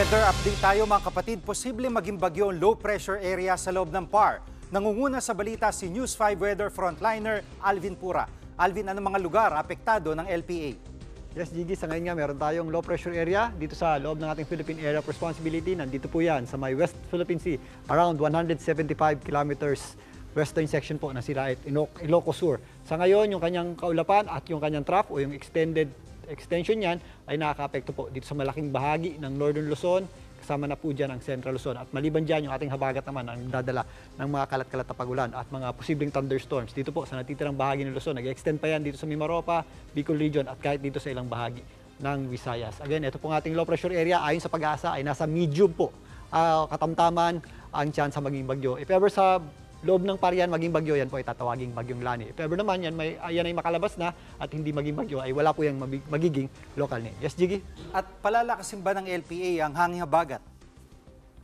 Weather update tayo mga kapatid. Posible maging bagyo ang low pressure area sa loob ng PAR. Nangunguna sa balita si News 5 Weather frontliner Alvin Pura. Alvin, ano mga lugar apektado ng LPA? Yes, Gigi, sa ngayon nga meron tayong low pressure area dito sa loob ng ating Philippine Area of Responsibility. Nandito po yan sa may West Philippine Sea, around 175 kilometers western section po ng Sirait, Ilocos Sur. Sa ngayon, yung kanyang kaulapan at yung kanyang trough o yung extension niyan ay nakaka-apekto po dito sa malaking bahagi ng Northern Luzon, kasama na po dyan ang Central Luzon. At maliban dyan, yung ating habagat naman ang dadala ng mga kalat-kalat na pagulan at mga posibleng thunderstorms. Dito po sa natitirang bahagi ng Luzon, nag-extend pa yan dito sa Mimaropa, Bicol Region at kahit dito sa ilang bahagi ng Visayas. Again, ito pong ating low pressure area ayon sa pag-asa ay nasa medium po. Katamtaman ang chance sa maging bagyo. If ever sa loob ng parian maging bagyo, yan po ay tatawaging bagyong Lani. If ever naman yan ay makalabas na at hindi maging bagyo, ay wala po yung magiging local name. Yes, Jiggy? At palalakasin ba ng LPA ang hanging habagat?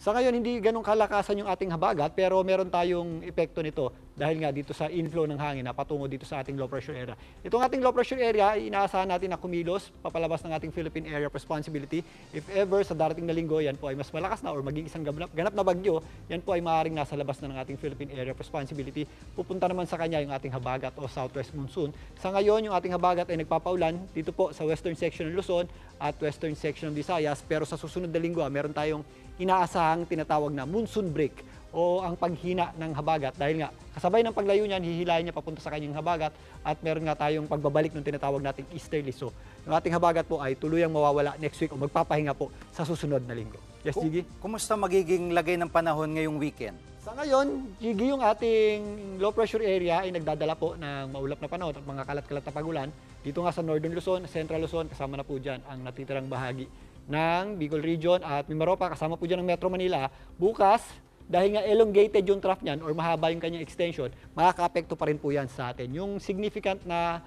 Sa ngayon, hindi ganong kalakasan yung ating habagat, pero meron tayong epekto nito dahil nga dito sa inflow ng hangin na patungo dito sa ating low pressure area. Itong ating low pressure area, inaasahan natin na kumilos papalabas ng ating Philippine Area of Responsibility. If ever sa darating na linggo, yan po ay mas malakas na or maging isang ganap na bagyo, yan po ay maaaring nasa labas na ng ating Philippine Area of Responsibility. Pupunta naman sa kanya yung ating habagat o southwest monsoon. Sa ngayon, yung ating habagat ay nagpapaulan dito po sa western section ng Luzon at western section ng Visayas. Pero sa susunod na linggo, meron tayong inaasahang tinatawag na monsoon break o ang paghina ng habagat dahil nga kasabay ng paglayo niyan, hihilahin niya papunta sa kanyang habagat at meron nga tayong pagbabalik ng tinatawag nating easterly. So, yung ating habagat po ay tuluyang mawawala next week o magpapahinga po sa susunod na linggo. Yes, Gigi? Kumusta magiging lagay ng panahon ngayong weekend? Sa ngayon, Gigi, yung ating low pressure area ay nagdadala po ng maulap na panahon at mga kalat-kalat na pagulan. Dito nga sa Northern Luzon, Central Luzon, kasama na po dyan ang natitirang bahagi ng Bicol Region at Mimaropa, kasama po dyan ng Metro Manila. Bukas, dahil nga elongated yung trough niyan or mahaba yung kanyang extension, makaka-apekto pa rin po yan sa atin. Yung significant na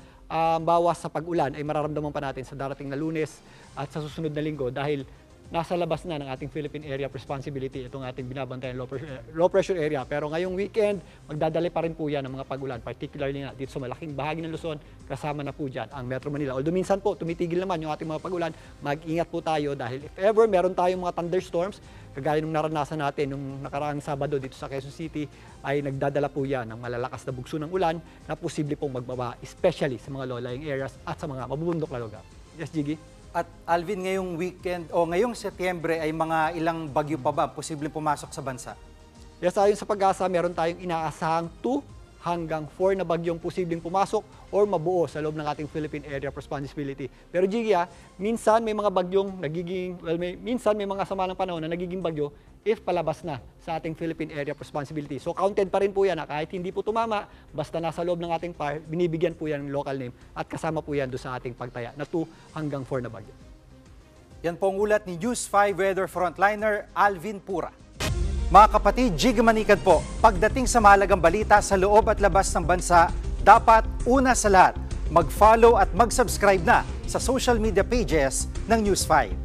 bawas sa pag-ulan ay mararamdaman pa natin sa darating na Lunes at sa susunod na linggo dahil nasa labas na ng ating Philippine Area of Responsibility itong ating binabantayan low pressure area. Pero ngayong weekend, magdadala pa rin po yan ng mga pagulan, particularly na dito sa malaking bahagi ng Luzon, kasama na po dyan ang Metro Manila. Although minsan po, tumitigil naman yung ating mga pagulan, mag-ingat po tayo dahil if ever meron tayong mga thunderstorms, kagaya nung naranasan natin nung nakaraang Sabado dito sa Quezon City, ay nagdadala po yan ng malalakas na bugso ng ulan na posible pong magbaba, especially sa mga low-lying areas at sa mga mabubundok na lugar. Yes, Gigi? At Alvin, ngayong weekend o ngayong Setyembre ay mga ilang bagyo pa ba posibleng pumasok sa bansa? Yes, ayon sa pag-asa, meron tayong inaasahang 2 hanggang 4 na bagyong posibleng pumasok or mabuo sa loob ng ating Philippine Area of Responsibility. Pero Gigi, minsan may mga bagyong minsan may mga sama ng panahon na nagiging bagyo if palabas na sa ating Philippine Area of Responsibility. So counted pa rin po yan kahit hindi po tumama, basta nasa loob ng ating PAR, binibigyan po yan ng local name at kasama po yan doon sa ating pagtaya na 2 hanggang 4 na bagyo. Yan po ang ulat ni News 5 Weather frontliner Alvin Pura. Mga kapatid, Jig Manikad po, pagdating sa mahalagang balita sa loob at labas ng bansa, dapat una sa lahat, mag-follow at mag-subscribe na sa social media pages ng News 5.